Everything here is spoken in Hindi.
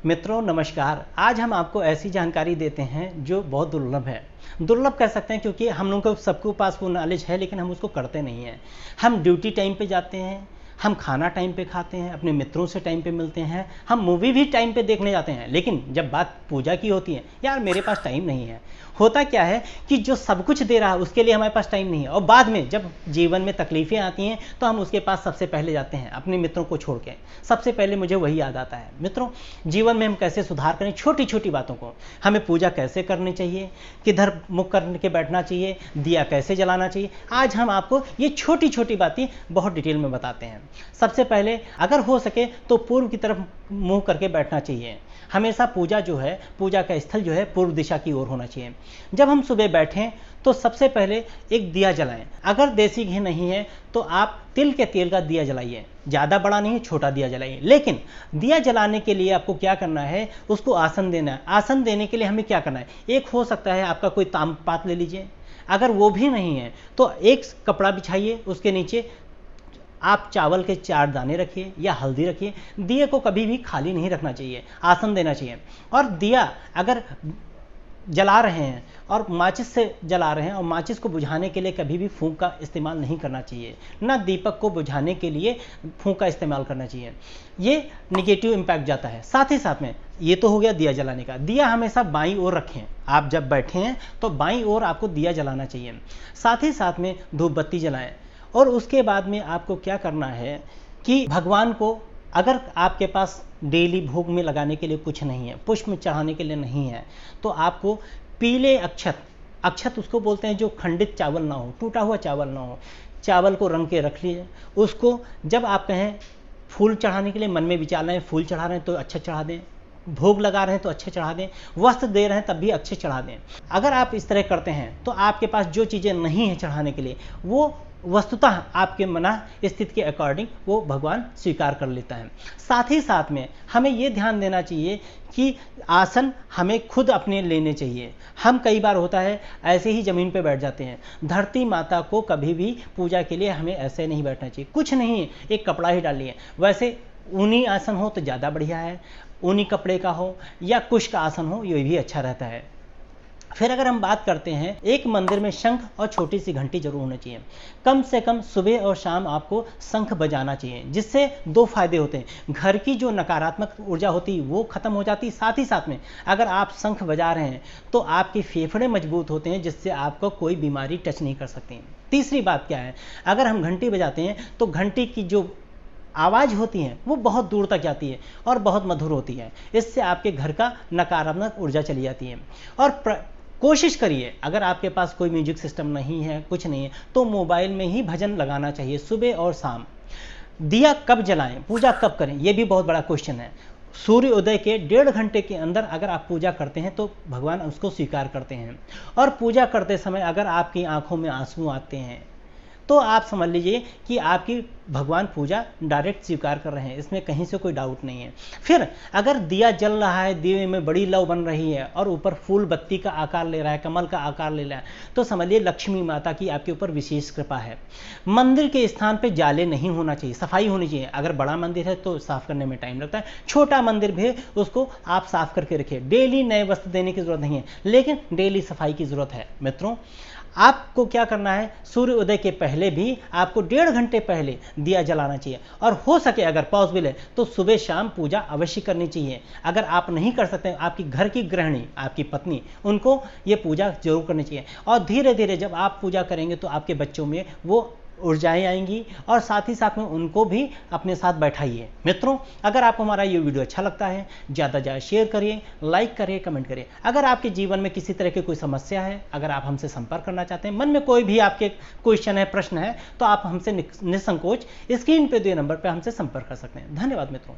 मित्रों नमस्कार। आज हम आपको ऐसी जानकारी देते हैं जो बहुत दुर्लभ है। दुर्लभ कह सकते हैं क्योंकि हम लोगों को सबके पास वो नॉलेज है लेकिन हम उसको करते नहीं हैं। हम ड्यूटी टाइम पे जाते हैं, हम खाना टाइम पे खाते हैं, अपने मित्रों से टाइम पे मिलते हैं, हम मूवी भी टाइम पे देखने जाते हैं, लेकिन जब बात पूजा की होती है, यार मेरे पास टाइम नहीं है। होता क्या है कि जो सब कुछ दे रहा है उसके लिए हमारे पास टाइम नहीं है, और बाद में जब जीवन में तकलीफें आती हैं तो हम उसके पास सबसे पहले जाते हैं अपने मित्रों को छोड़ के। सबसे पहले मुझे वही याद आता है। मित्रों, जीवन में हम कैसे सुधार करें छोटी छोटी बातों को। हमें पूजा कैसे करनी चाहिए, किधर मुख करके बैठना चाहिए, दिया कैसे जलाना चाहिए, आज हम आपको ये छोटी छोटी बातें बहुत डिटेल में बताते हैं। सबसे पहले अगर हो सके तो पूर्व की तरफ मुंह करके बैठना चाहिए। हमेशा पूजा जो है, पूजा का स्थल जो है पूर्व दिशा की ओर होना चाहिए। जब हम सुबह बैठें तो सबसे पहले एक दिया जलाएं। अगर देसी घी नहीं है तो आप तिल के तेल का दिया जलाइए। ज़्यादा बड़ा नहीं, छोटा दिया जलाइए। लेकिन दिया जलाने के लिए आपको क्या करना है, उसको आसन देना है। आसन देने के लिए हमें क्या करना है, एक हो सकता है आपका कोई ताम्रपात ले लीजिए, अगर वो भी नहीं है तो एक कपड़ा बिछाइए, उसके नीचे आप चावल के 4 दाने रखिए या हल्दी रखिए। दिए को कभी भी खाली नहीं रखना चाहिए, आसन देना चाहिए। और दिया अगर जला रहे हैं और माचिस से जला रहे हैं, और माचिस को बुझाने के लिए कभी भी फूंक का इस्तेमाल नहीं करना चाहिए, ना दीपक को बुझाने के लिए फूंक का इस्तेमाल करना चाहिए। ये निगेटिव इम्पैक्ट जाता है। साथ ही साथ में ये तो हो गया दिया जलाने का। दिया हमेशा बाईं ओर रखें। आप जब बैठे हैं तो बाईं ओर आपको दिया जलाना चाहिए। साथ ही साथ में धूप बत्ती जलाएं। और उसके बाद में आपको क्या करना है कि भगवान को, अगर आपके पास डेली भोग में लगाने के लिए कुछ नहीं है, पुष्प में चढ़ाने के लिए नहीं है, तो आपको पीले अक्षत, अक्षत उसको बोलते हैं जो खंडित चावल ना हो, टूटा हुआ चावल ना हो, चावल को रंग के रख लीजिए। उसको जब आप कहें फूल चढ़ाने के लिए, मन में विचार रहे हैं फूल चढ़ा रहे हैं तो अच्छे चढ़ा दें, भोग लगा रहे हैं तो अच्छे चढ़ा दें, वस्त्र दे रहे हैं तब भी अच्छे चढ़ा दें। अगर आप इस तरह करते हैं तो आपके पास जो चीज़ें नहीं हैं चढ़ाने के लिए, वो वस्तुतः आपके मना स्थिति के अकॉर्डिंग वो भगवान स्वीकार कर लेता है। साथ ही साथ में हमें ये ध्यान देना चाहिए कि आसन हमें खुद अपने लेने चाहिए। हम कई बार होता है ऐसे ही ज़मीन पे बैठ जाते हैं। धरती माता को कभी भी पूजा के लिए हमें ऐसे नहीं बैठना चाहिए। कुछ नहीं, एक कपड़ा ही डालिए। वैसे ऊनी आसन हो तो ज़्यादा बढ़िया है, ऊनी कपड़े का हो या कुश का आसन हो, ये भी अच्छा रहता है। फिर अगर हम बात करते हैं, एक मंदिर में शंख और छोटी सी घंटी जरूर होनी चाहिए। कम से कम सुबह और शाम आपको शंख बजाना चाहिए, जिससे 2 फायदे होते हैं। घर की जो नकारात्मक ऊर्जा होती है वो खत्म हो जाती है। साथ ही साथ में अगर आप शंख बजा रहे हैं तो आपके फेफड़े मजबूत होते हैं, जिससे आपको कोई बीमारी टच नहीं कर सकती। तीसरी बात क्या है, अगर हम घंटी बजाते हैं तो घंटी की जो आवाज़ होती है वो बहुत दूर तक जाती है और बहुत मधुर होती है। इससे आपके घर का नकारात्मक ऊर्जा चली जाती है। और कोशिश करिए, अगर आपके पास कोई म्यूजिक सिस्टम नहीं है, कुछ नहीं है, तो मोबाइल में ही भजन लगाना चाहिए सुबह और शाम। दिया कब जलाएं, पूजा कब करें, ये भी बहुत बड़ा क्वेश्चन है। सूर्य उदय के 1.5 घंटे के अंदर अगर आप पूजा करते हैं तो भगवान उसको स्वीकार करते हैं। और पूजा करते समय अगर आपकी आंखों में आंसू आते हैं तो आप समझ लीजिए कि आपकी भगवान पूजा डायरेक्ट स्वीकार कर रहे हैं, इसमें कहीं से कोई डाउट नहीं है। फिर अगर दिया जल रहा है, दिए में बड़ी लौ बन रही है और ऊपर फूल बत्ती का आकार ले रहा है, कमल का आकार ले रहा है, तो समझिए लक्ष्मी माता की आपके ऊपर विशेष कृपा है। मंदिर के स्थान पे जाले नहीं होना चाहिए, सफाई होनी चाहिए। अगर बड़ा मंदिर है तो साफ करने में टाइम लगता है, छोटा मंदिर भी उसको आप साफ करके रखिए। डेली नए वस्त्र देने की जरूरत नहीं है, लेकिन डेली सफाई की जरूरत है। मित्रों, आपको क्या करना है, सूर्य उदय के पहले भी आपको 1.5 घंटे पहले दिया जलाना चाहिए। और हो सके अगर पॉसिबल है तो सुबह शाम पूजा अवश्य करनी चाहिए। अगर आप नहीं कर सकते, आपकी घर की गृहिणी, आपकी पत्नी, उनको ये पूजा जरूर करनी चाहिए। और धीरे धीरे जब आप पूजा करेंगे तो आपके बच्चों में वो ऊर्जाएं आएंगी, और साथ ही साथ में उनको भी अपने साथ बैठाइए। मित्रों, अगर आपको हमारा ये वीडियो अच्छा लगता है, ज़्यादा से ज़्यादा शेयर करिए, लाइक करिए, कमेंट करिए। अगर आपके जीवन में किसी तरह की कोई समस्या है, अगर आप हमसे संपर्क करना चाहते हैं, मन में कोई भी आपके क्वेश्चन है, प्रश्न है, तो आप हमसे निसंकोच स्क्रीन पे दिए नंबर पर हमसे संपर्क कर सकते हैं। धन्यवाद मित्रों।